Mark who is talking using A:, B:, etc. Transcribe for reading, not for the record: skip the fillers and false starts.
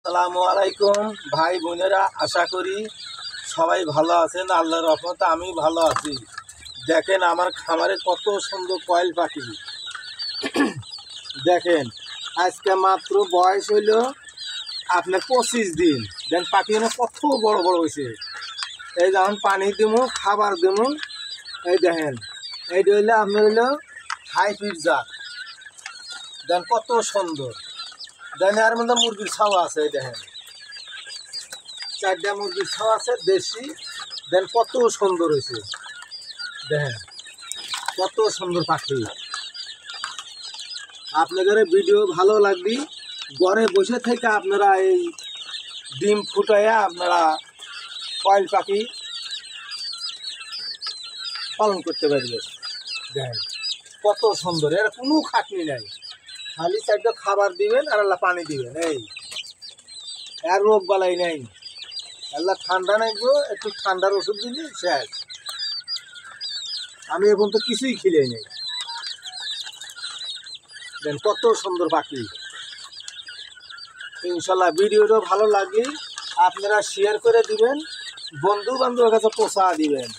A: আসসালামু আলাইকুম ভাই বোনেরা, আশা করি সবাই ভালো আছেন। আল্লাহর রহমতে আমি ভালো আছি। দেখেন আমার খামারে কত সুন্দর কয়েল পাখি। দেখেন আজকে মাত্র বয়স হইল আপনার 25 দিন। দেন পাখিগুলো কত বড় বড় হয়েছে। এই যেমন পানি দেবো, খাবার দেবো। এই দেখেন এইটা হইলে আপনার হইলো হাইব্রিড জাত। দেন কত সুন্দর। দেন এর মধ্যে মুরগির ছাওয়া আছে। এই দেখেন 4টা মুরগির ছাওয়া আছে দেশি। দেন কত সুন্দর হয়েছে। দেখেন কত সুন্দর পাখি। আপনাদের ভিডিও ভালো লাগবে, ঘরে বসে থেকে আপনারা এই ডিম ফুটাইয়া আপনারা কয়েল পাখি পালন করতে পারবেন। দেখেন কত সুন্দর, এর কোনো খাটনি নাই। খালি 4টা খাবার দিবেন আর আল্লাহ পানি দিবেন। এই আর রোগ বালাই নাই। আল্লাহ ঠান্ডা নাইবো, একটু ঠান্ডার ওষুধ দিলে শেষ। আমি এখন তো কিছুই খিলে নেই। দেন কত সুন্দর পাখি। ইনশাল্লাহ ভিডিওটা ভালো লাগে আপনারা শেয়ার করে দিবেন, বন্ধু বান্ধবের কাছে পৌঁছা দিবেন।